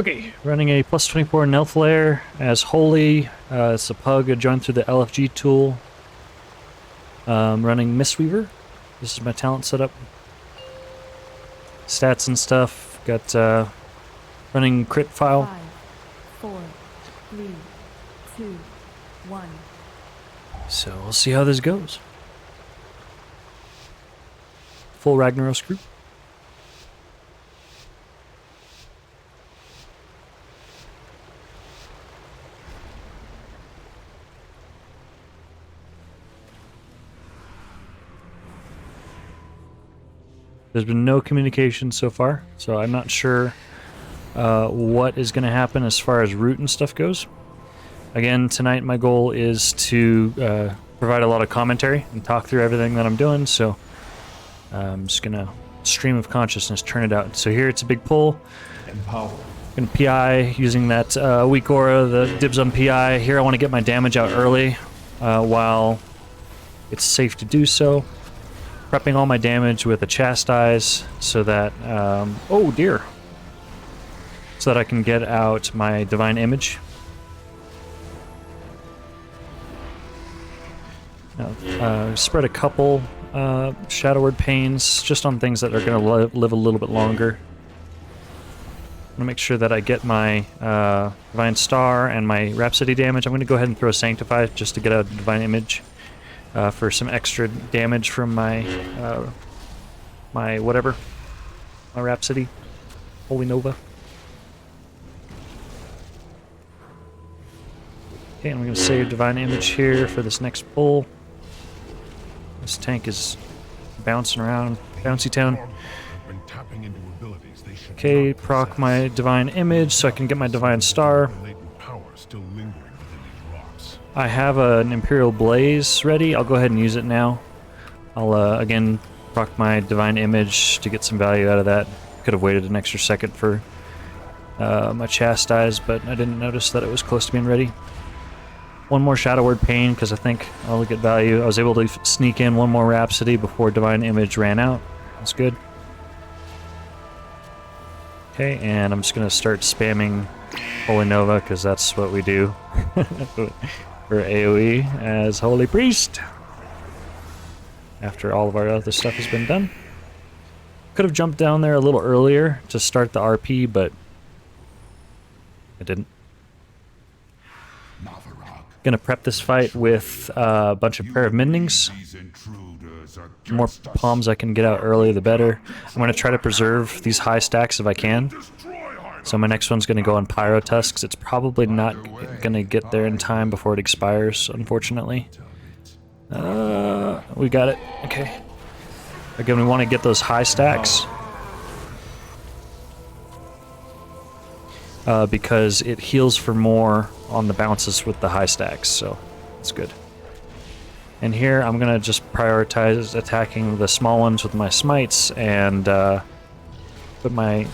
Okay, running a plus 24 Neltharion as Holy. It's a pug joined through the LFG tool. Running Mistweaver. This is my talent setup. Stats and stuff. Got running crit file. 5, 4, 3, 2, 1. So we'll see how this goes. Full Ragnaros group. There's been no communication so far, so I'm not sure what is going to happen as far as route and stuff goes. Again, tonight my goal is to provide a lot of commentary and talk through everything that I'm doing, so I'm just going to stream of consciousness, turn it out. So here it's a big pull. Empower. Going to PI using that weak aura, the dibs on PI. Here I want to get my damage out early while it's safe to do so. Prepping all my damage with a Chastise so that, oh dear, so that I can get out my Divine Image. Now, spread a couple Shadow Word Pains just on things that are going to live a little bit longer. I'm going to make sure that I get my Divine Star and my Rhapsody damage. I'm going to go ahead and throw a Sanctify just to get out Divine Image. For some extra damage from my my whatever, my Rhapsody, Holy Nova. Okay, and we're gonna save Divine Image here for this next pull. This tank is bouncing around, bouncy town. Okay, proc my Divine Image so I can get my Divine Star. I have an Imperial Blaze ready. I'll go ahead and use it now. I'll, again, proc my Divine Image to get some value out of that. Could have waited an extra second for my Chastise, but I didn't notice that it was close to being ready. One more Shadow Word Pain, because I think I'll get value. I was able to sneak in one more Rhapsody before Divine Image ran out. That's good. Okay, and I'm just going to start spamming Holy Nova, because that's what we do. For AoE as Holy Priest after all of our other stuff has been done. Could have jumped down there a little earlier to start the RP, but I didn't. Gonna prep this fight with a bunch of Prayer of Mendings. The more palms I can get out early, the better. I'm gonna try to preserve these high stacks if I can. So my next one's going to go on Pyro Tusks. It's probably not going to get there in time before it expires, unfortunately. We got it. Okay. Again, we want to get those high stacks. Because it heals for more on the bounces with the high stacks, so it's good. And here I'm going to just prioritize attacking the small ones with my smites and put my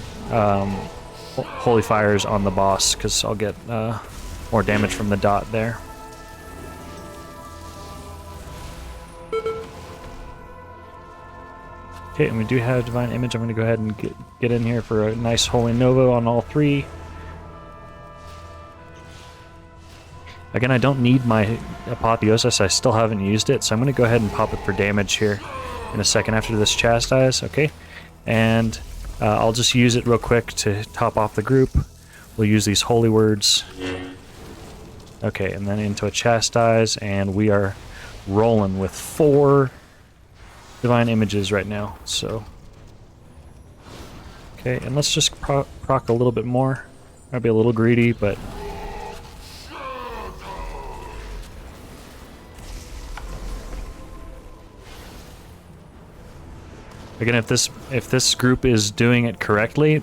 Holy Fires on the boss, because I'll get more damage from the dot there. Okay, and we do have Divine Image. I'm going to go ahead and get in here for a nice Holy Nova on all three. Again, I don't need my Apotheosis. I still haven't used it, so I'm going to go ahead and pop it for damage here in a second after this Chastise. Okay, and I'll just use it real quick to top off the group. We'll use these holy words. Okay, and then into a Chastise, and we are rolling with 4 Divine Images right now. So, okay, and let's just proc a little bit more. Might be a little greedy, but again, if this group is doing it correctly,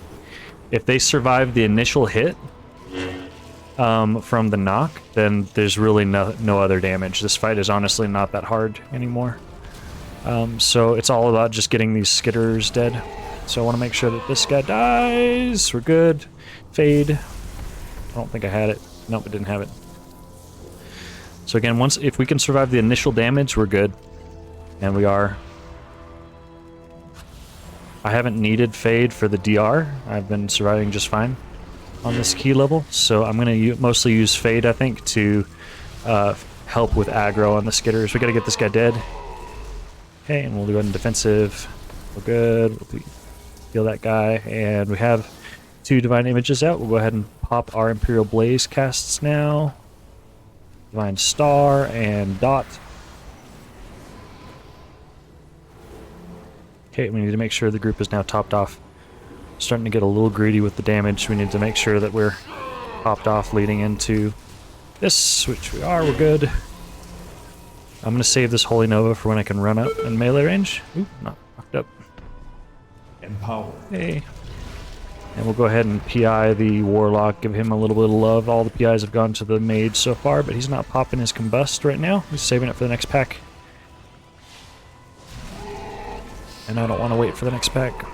if they survive the initial hit from the knock, then there's really no other damage. This fight is honestly not that hard anymore. So it's all about just getting these skitterers dead. So I want to make sure that this guy dies. We're good. Fade. I don't think I had it. Nope, I didn't have it. So again, if we can survive the initial damage, we're good. And we are. I haven't needed Fade for the DR. I've been surviving just fine. on this key level, so I'm going to mostly use Fade, I think, to help with aggro on the skitters. We got to get this guy dead. Okay, and we'll go ahead and defensive. We're good. We'll heal that guy, and we have 2 Divine Images out. We'll go ahead and pop our Imperial Blaze casts now. Divine Star and Dot. Okay, we need to make sure the group is now topped off. Starting to get a little greedy with the damage. We need to make sure that we're topped off leading into this, which we are. We're good. I'm going to save this Holy Nova for when I can run up in melee range. Ooh, not knocked up. Empower. Okay. And we'll go ahead and PI the Warlock, give him a little bit of love. All the PIs have gone to the Mage so far, but he's not popping his Combust right now. He's saving it for the next pack. And I don't want to wait for the next pack.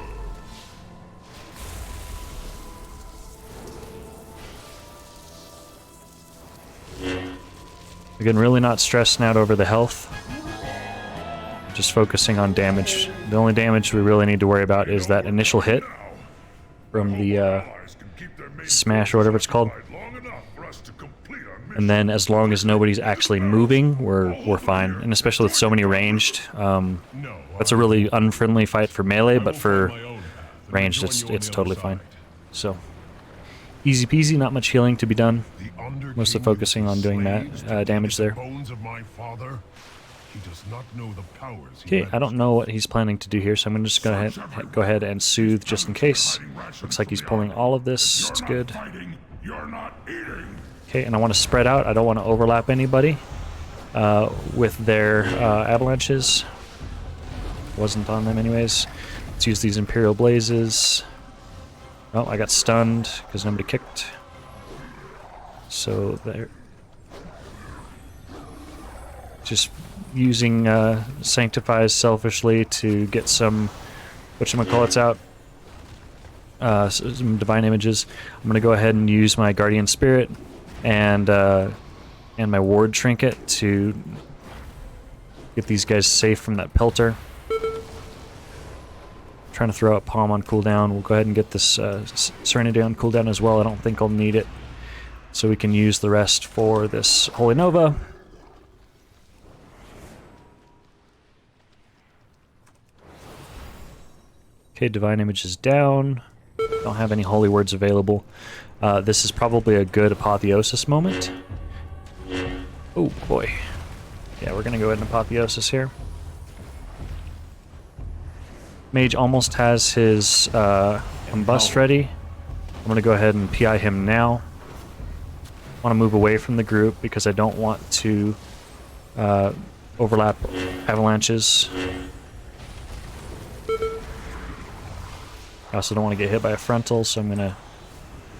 Again, really not stressing out over the health. Just focusing on damage. The only damage we really need to worry about is that initial hit from the smash or whatever it's called. And then as long as nobody's actually moving, we're fine. And especially with so many ranged, that's a really unfriendly fight for melee, but for ranged it's totally fine. So easy peasy, not much healing to be done. Mostly focusing on doing that damage there. Okay, I don't know what he's planning to do here, so I'm just gonna go ahead and soothe just in case. Looks like he's pulling all of this. It's good. Okay, and I want to spread out. I don't want to overlap anybody with their avalanches. Wasn't on them anyways. Let's use these Imperial Blazes. Oh, I got stunned because nobody kicked. So there. Just using Sanctifies selfishly to get some whatchamacallits out. Some Divine Images. I'm going to go ahead and use my Guardian Spirit and my Ward Trinket to get these guys safe from that Pelter. Trying to throw out Palm on cooldown. We'll go ahead and get this Serenity on cooldown as well. I don't think I'll need it. So we can use the rest for this Holy Nova. Okay, Divine Image is down. Don't have any Holy Words available. This is probably a good Apotheosis moment. Oh boy. Yeah, we're gonna go ahead and Apotheosis here. Mage almost has his Combust ready. I'm gonna go ahead and PI him now. I want to move away from the group because I don't want to overlap avalanches. I also don't want to get hit by a frontal, so I'm going to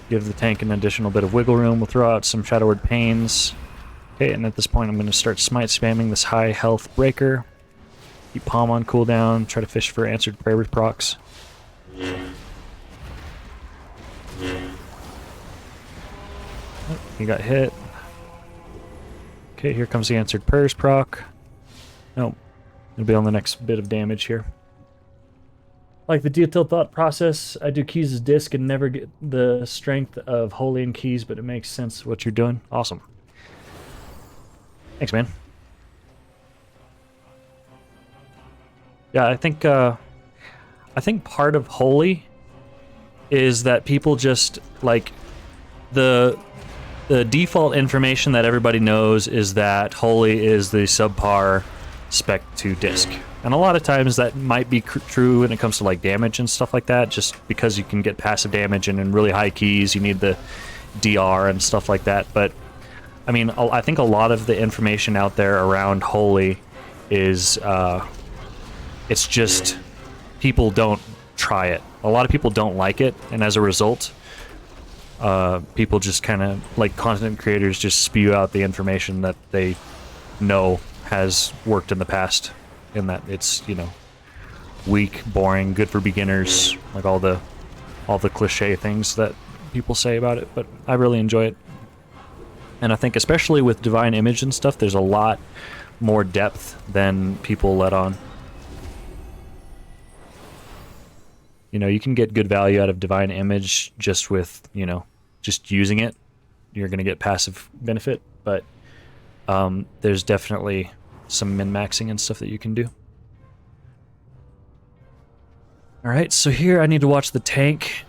give the tank an additional bit of wiggle room. We'll throw out some Shadow Word Pains. Okay, and at this point I'm going to start smite spamming this high health breaker. Keep Palm on cooldown, try to fish for answered prayer with procs. Oh, he got hit. Okay, here comes the answered prayers proc. Nope. It'll be on the next bit of damage here. Like the detailed thought process, I do keys as disc and never get the strength of holy and keys, but it makes sense what you're doing. Awesome. Thanks, man. Yeah, I think part of holy is that people just like the default information that everybody knows is that holy is the subpar spec 2 disc. And a lot of times that might be true when it comes to like damage and stuff like that, just because you can get passive damage and in really high keys you need the DR and stuff like that. But I mean, I think a lot of the information out there around holy is it's just people don't try it. A lot of people don't like it, and as a result, people just kind of, like content creators, just spew out the information that they know has worked in the past, in that it's, you know, weak, boring, good for beginners, like all the cliche things that people say about it. But I really enjoy it, and I think especially with Divine Image and stuff, there's a lot more depth than people let on. You know, you can get good value out of Divine Image just with, you know, just using it, you're going to get passive benefit, but there's definitely some min-maxing and stuff that you can do. Alright, so here I need to watch the tank.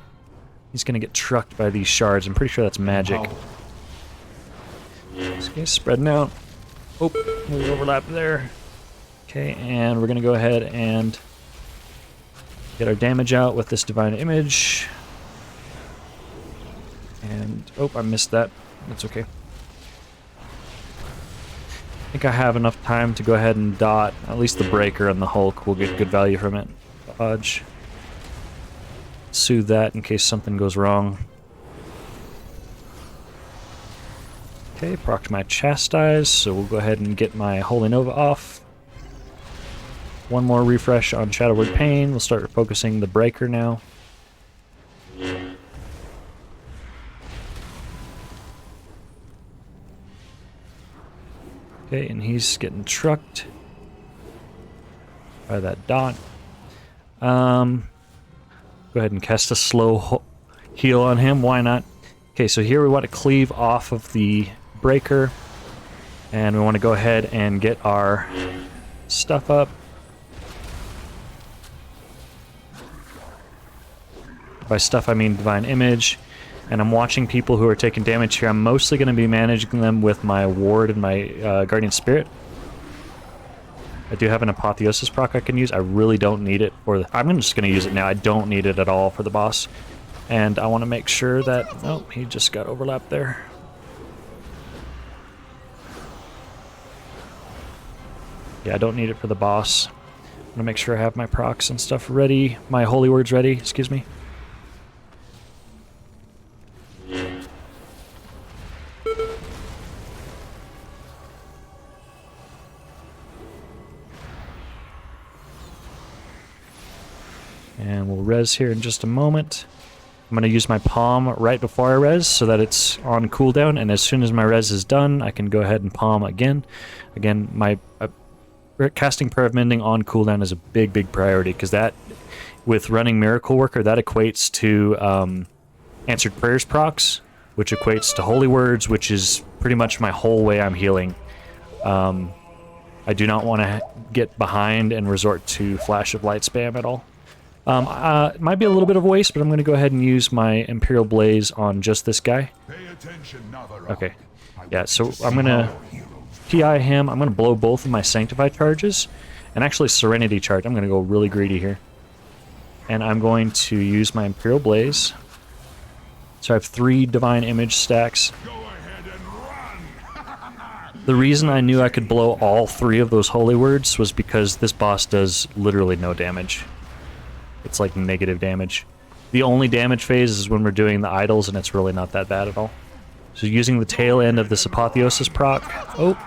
He's going to get trucked by these shards. I'm pretty sure that's magic. This guy's spreading out. Oh, we overlap there. Okay, and we're going to go ahead and get our damage out with this Divine Image. And, oh, I missed that. That's okay. I think I have enough time to go ahead and dot. At least the Breaker and the Hulk will get good value from it. Dodge. Soothe that in case something goes wrong. Okay, proc my Chastise, so we'll go ahead and get my Holy Nova off. One more refresh on Shadowward Pain. We'll start focusing the Breaker now. Okay, and he's getting trucked by that dot. Go ahead and cast a slow heal on him. Why not? Okay, so here we want to cleave off of the Breaker. And we want to go ahead and get our stuff up. By stuff, I mean Divine Image. And I'm watching people who are taking damage here. I'm mostly going to be managing them with my Ward and my Guardian Spirit. I do have an Apotheosis proc I can use. I really don't need it for the... I'm just going to use it now. I don't need it at all for the boss. And I want to make sure that... Oh, he just got overlapped there. Yeah, I don't need it for the boss. I'm going to make sure I have my procs and stuff ready. My Holy Words ready, excuse me. And we'll res here in just a moment. I'm going to use my palm right before I res so that it's on cooldown, and as soon as my res is done, I can go ahead and palm again. Again, my casting Prayer of Mending on cooldown is a big priority, because that, with running Miracle Worker, that equates to Answered Prayers procs, which equates to Holy Words, which is pretty much my whole way I'm healing. I do not want to get behind and resort to Flash of Light spam at all. It might be a little bit of a waste, but I'm going to go ahead and use my Imperial Blaze on just this guy. Okay. Yeah, so I'm going to PI him. I'm going to blow both of my Sanctify charges. And actually Serenity charge. I'm going to go really greedy here. And I'm going to use my Imperial Blaze. So I have 3 Divine Image stacks. The reason I knew I could blow all 3 of those Holy Words was because this boss does literally no damage. It's like negative damage. The only damage phase is when we're doing the idols, and it's really not that bad at all. So using the tail end of this Apotheosis proc. Oh.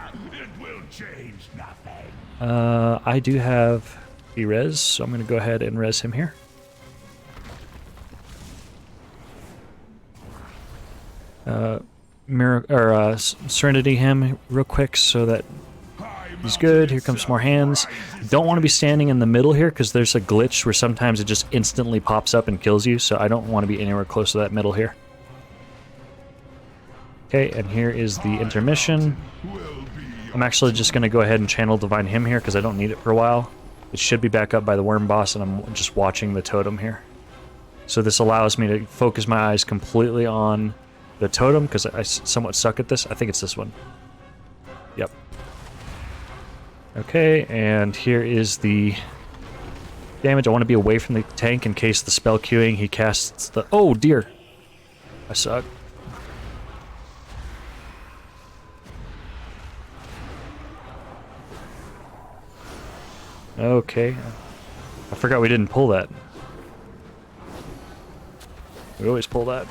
I do have E-res, so I'm going to go ahead and res him here. Serenity him real quick so that he's good. Here comes more hands. Don't want to be standing in the middle here because there's a glitch where sometimes it just instantly pops up and kills you, so I don't want to be anywhere close to that middle here. Okay, and here is the intermission. I'm actually just going to go ahead and channel Divine Hymn here because I don't need it for a while. It should be back up by the Worm Boss, and I'm just watching the totem here. So this allows me to focus my eyes completely on the totem because I somewhat suck at this. I think it's this one. Yep. Okay, and here is the damage. I want to be away from the tank in case the spell queuing he casts the... Oh, dear. I suck. Okay. I forgot we didn't pull that. We always pull that.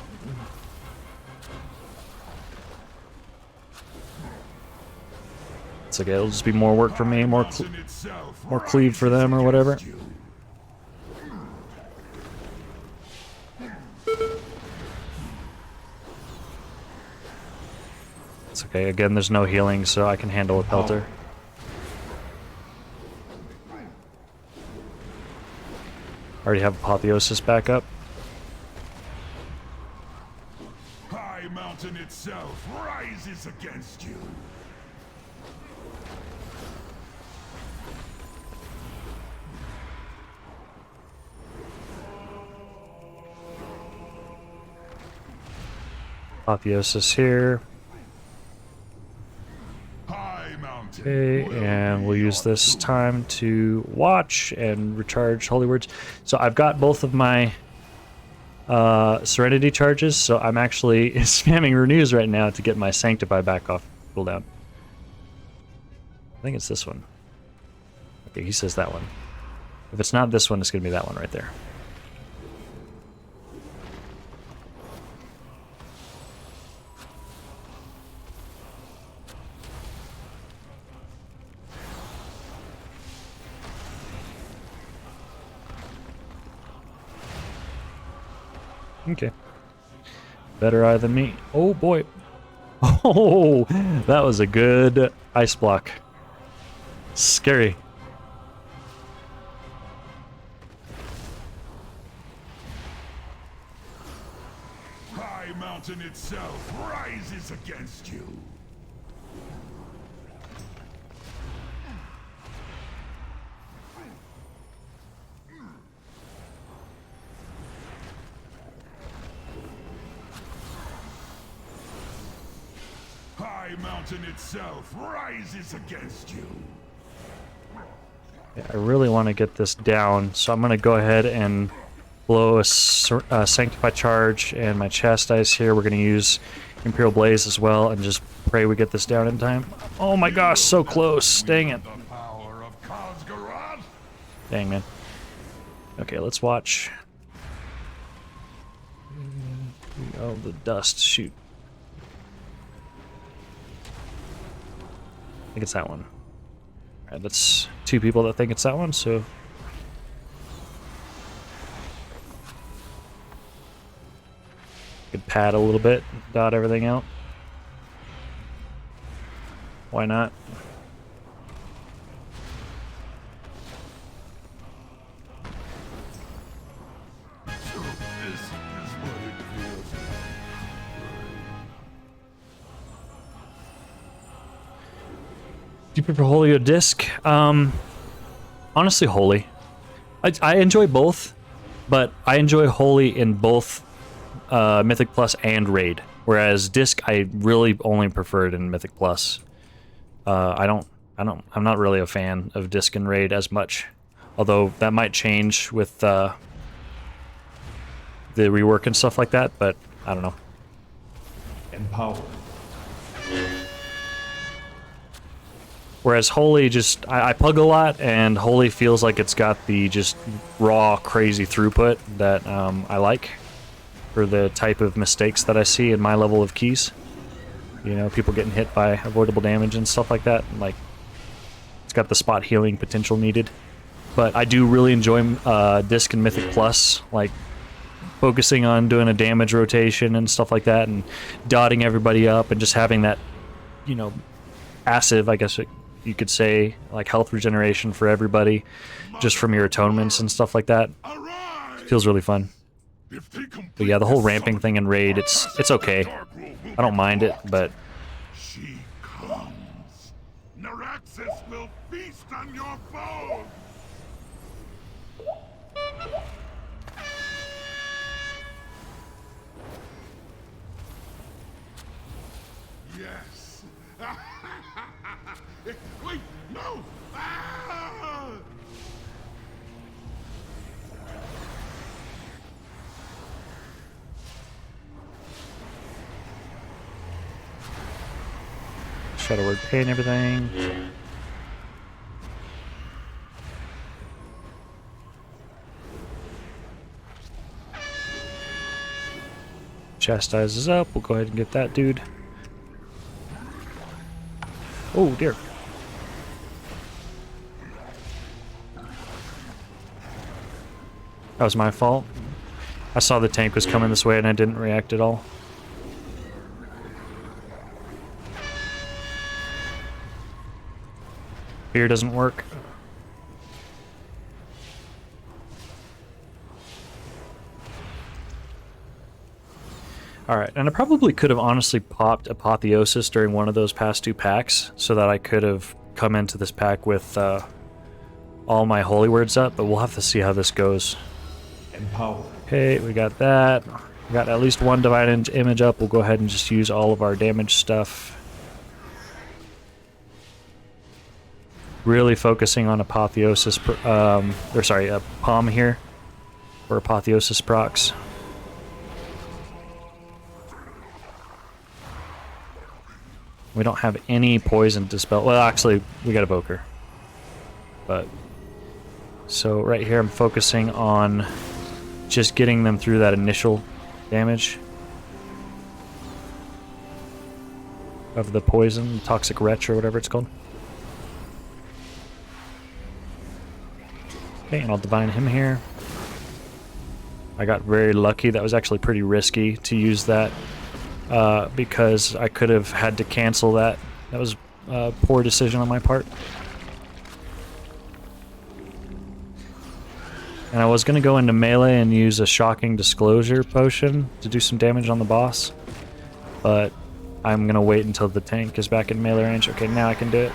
It's okay, it'll just be more work for me, more cleave for them or whatever. It's okay, again, there's no healing, so I can handle a pelter. Already have Apotheosis back up. High Mountain itself rises against you. Apotheosis here. High Mountain. Okay, and we'll use this time to watch and recharge Holy Words. So I've got both of my Serenity charges, so I'm actually spamming Renews right now to get my Sanctify back off cooldown. I think it's this one. Okay, he says that one. If it's not this one, it's going to be that one right there. Okay. Better eye than me. Oh boy. Oh, that was a good ice block. Scary. High Mountain itself rises against you. High Mountain itself rises against you. Yeah, I really want to get this down, so I'm going to go ahead and blow a Sanctify charge and my Chastise here. We're going to use Imperial Blaze as well and just pray we get this down in time. Oh my gosh, so close. Dang it. The power of Khaz'garath. Dang, man. Okay, let's watch. Oh, the dust. Shoot. I think it's that one. Alright, that's 2 people that think it's that one, so... Could pad a little bit, dot everything out. Why not? This is what it feels like. Do you prefer Holy or Disc? Honestly, Holy. I enjoy both, but I enjoy Holy in both Mythic Plus and Raid. Whereas Disc, I really only prefer it in Mythic Plus. I'm not really a fan of Disc and Raid as much. Although that might change with the rework and stuff like that, but I don't know. Empower. Whereas Holy just, I pug a lot, and Holy feels like it's got the just raw, crazy throughput that I like for the type of mistakes that I see in my level of keys. You know, people getting hit by avoidable damage and stuff like that. Like, it's got the spot healing potential needed. But I do really enjoy Disc and Mythic Plus, like focusing on doing a damage rotation and stuff like that, and dotting everybody up, and just having that, you know, passive, I guess you could say, like health regeneration for everybody, just from your atonements and stuff like that. It feels really fun. But yeah, the whole ramping thing in Raid, it's okay. I don't mind it, but She comes. Naraxis will feast on your foes. Yes. Wait, no. Ah! Shadow Word Pain, everything. Chastise is up. We'll go ahead and get that dude. Oh dear. That was my fault. I saw the tank was coming this way and I didn't react at all. Fear doesn't work. Alright, and I probably could have honestly popped Apotheosis during one of those past 2 packs so that I could have come into this pack with all my holy words up, but we'll have to see how this goes. Empower. Okay, we got that. We got at least 1 divine image up. We'll go ahead and just use all of our damage stuff. Really focusing on Apotheosis, Palm here, for Apotheosis procs. We don't have any poison dispel. Well, actually, we got a Evoker. But, so right here I'm focusing on just getting them through that initial damage of the poison, Toxic Wretch, or whatever it's called. Okay, and I'll divine him here. I got very lucky. That was actually pretty risky to use that because I could have had to cancel that. That was a poor decision on my part. And I was going to go into melee and use a Shocking Disclosure potion to do some damage on the boss. But I'm going to wait until the tank is back in melee range. Okay, now I can do it.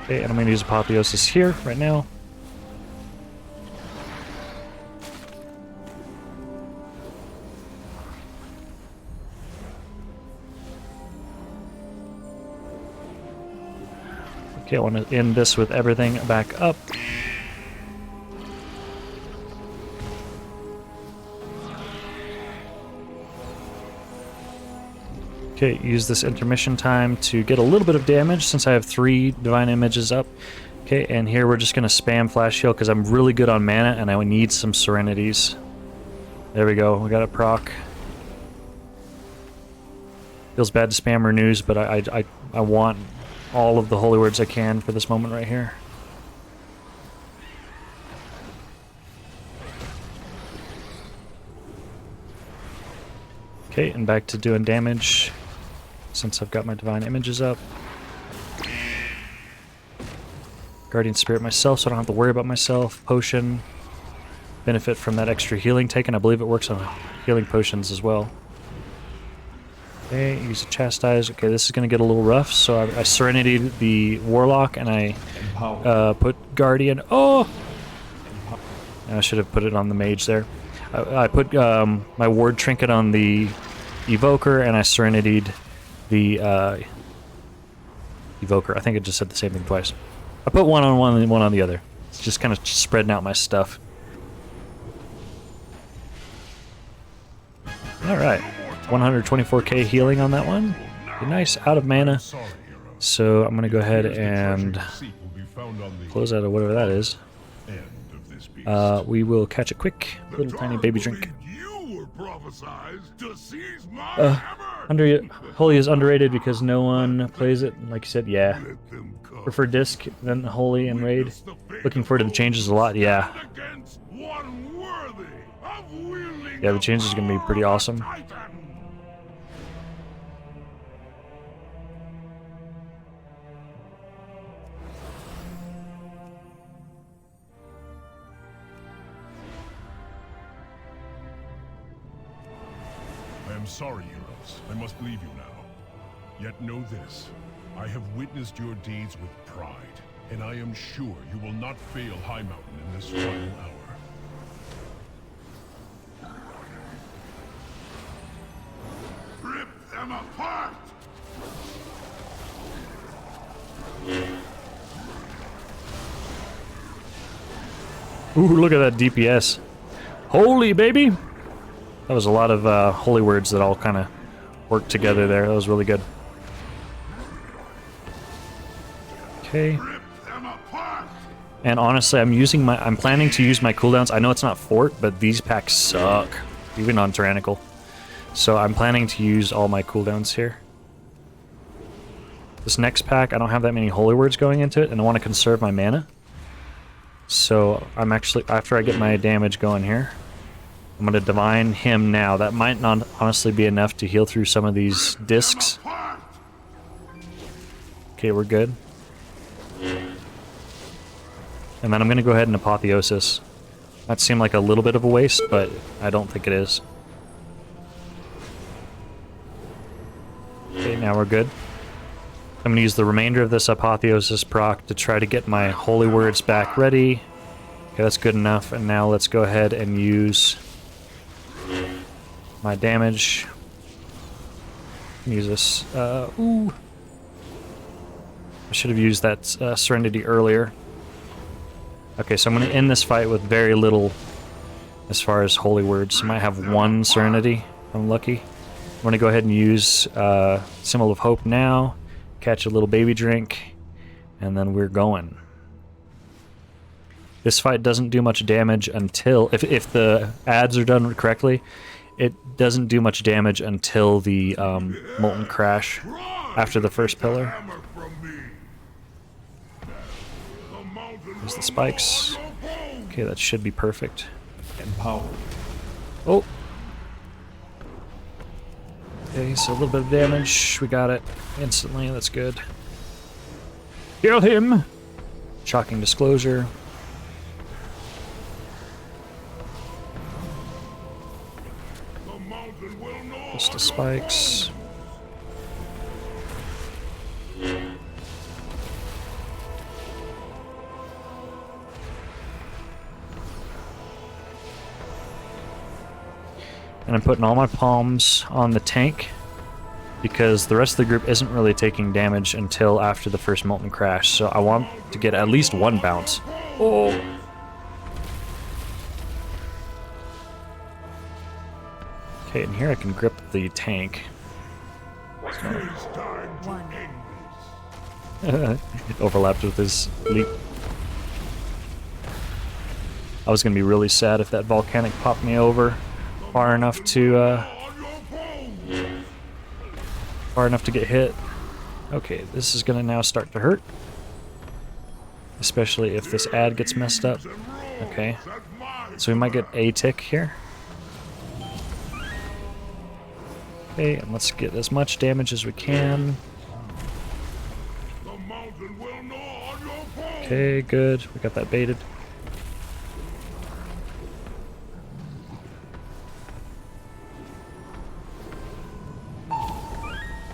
Okay, and I'm going to use Apotheosis here, right now. Okay, I want to end this with everything back up. Okay, use this intermission time to get a little bit of damage since I have 3 divine images up. Okay, and here we're just going to spam flash heal because I'm really good on mana and I need some serenities. There we go, we got a proc. Feels bad to spam renews, but I want all of the holy words I can for this moment right here. Okay, and back to doing damage since I've got my divine images up. Guardian Spirit myself, so I don't have to worry about myself. Potion. Benefit from that extra healing taken. I believe it works on healing potions as well. Okay, use a Chastise. Okay, this is going to get a little rough, so I Serenity'd the Warlock, and I put Guardian. Oh! I should have put it on the Mage there. I put my Ward Trinket on the Evoker, and I Serenity'd the Evoker. I think it just said the same thing twice. I put one on one and one on the other. It's just kind of spreading out my stuff. Alright. 124k healing on that one. Be nice, out of mana. So I'm going to go ahead and close out of whatever that is. We will catch a quick little tiny baby drink. Holy is underrated because no one plays it. Like you said, yeah. Prefer disc than holy and raid. Looking forward to the changes a lot, yeah. Yeah, the changes are going to be pretty awesome. I am sorry, heroes. I must leave you now. Yet know this. I have witnessed your deeds with pride, and I am sure you will not fail High Mountain in this final hour. Rip them apart! Ooh, look at that DPS. Holy, baby! That was a lot of holy words that all kind of worked together there. That was really good. Okay. And honestly, I'm planning to use my cooldowns. I know it's not Fort, but these packs suck, even on Tyrannical. So I'm planning to use all my cooldowns here. This next pack, I don't have that many holy words going into it, and I want to conserve my mana. So I'm actually, after I get my damage going here, I'm going to divine him now. That might not honestly be enough to heal through some of these discs. Okay, we're good. And then I'm going to go ahead and apotheosis. That seemed like a little bit of a waste, but I don't think it is. Okay, now we're good. I'm going to use the remainder of this apotheosis proc to try to get my holy words back ready. Okay, that's good enough. And now let's go ahead and use my damage. Use this. Ooh. I should have used that Serenity earlier. Okay, so I'm going to end this fight with very little as far as holy words. I might have 1 Serenity if I'm lucky. I'm going to go ahead and use Symbol of Hope now. Catch a little baby drink. And then we're going. This fight doesn't do much damage until... If the adds are done correctly, it doesn't do much damage until the Molten Crash after the first pillar. There's the spikes. Okay, that should be perfect. Empowered. Oh! Okay, so a little bit of damage. We got it instantly. That's good. Kill him! Shocking disclosure. Just the spikes. And I'm putting all my palms on the tank because the rest of the group isn't really taking damage until after the first Molten Crash, so I want to get at least 1 bounce. Oh! Okay, and here I can grip the tank. It overlapped with his leap. I was going to be really sad if that volcanic popped me over far enough to get hit. Okay, this is gonna now start to hurt, especially if this ad gets messed up. Okay, so we might get a tick here. Okay, and let's get as much damage as we can. Okay, good. We got that baited.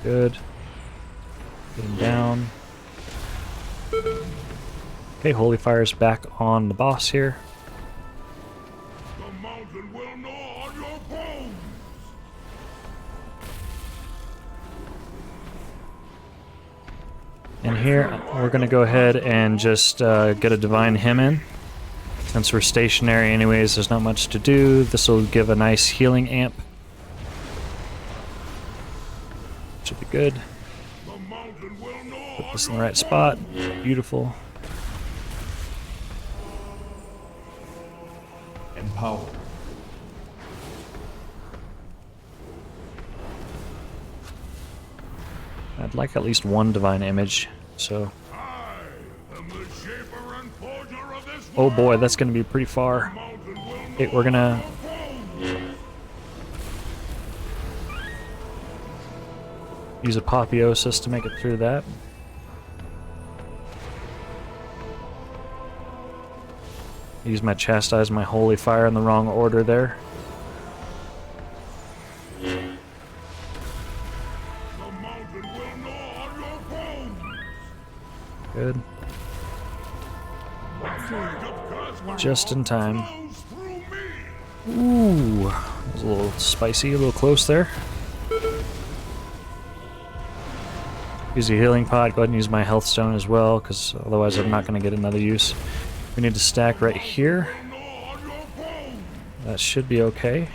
Good. Get him down. Okay, Holy Fire's back on the boss here. The mountain will gnaw on your bones. And here, we're going to go ahead and just get a Divine Hymn in. Since we're stationary anyways, there's not much to do. This will give a nice healing amp. Should be good. Put this in the right spot. Beautiful. Empowered. I'd like at least 1 divine image, so... Oh boy, that's going to be pretty far. Okay, we're gonna... use Apotheosis to make it through that. Use my Chastise, my Holy Fire in the wrong order there. Good. Just in time. Ooh, that was a little spicy, a little close there. Use the healing pot, go ahead and use my health stone as well, because otherwise I'm not going to get another use. We need to stack right here. That should be okay.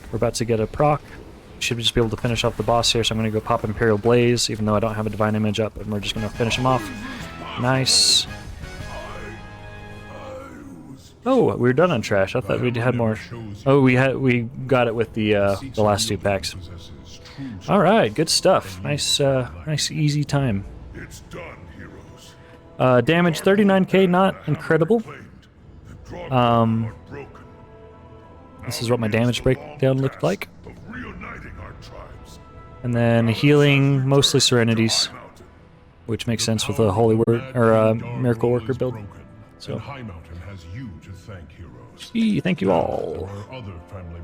We're about to get a proc. Should just be able to finish off the boss here, so I'm going to go pop Imperial Blaze, even though I don't have a Divine Image up, and we're just going to finish him off. Nice. Oh, we were done on trash. I thought we had more. Oh, we got it with the last 2 packs. All right, good stuff. Nice, nice easy time. It's done, heroes. Damage 39k, not incredible. This is what my damage breakdown looked like. And then healing, mostly Serenities, which makes sense with a Holy Word or Miracle Worker build. So, High Mountain has you to thank, heroes. thank you all. Our other family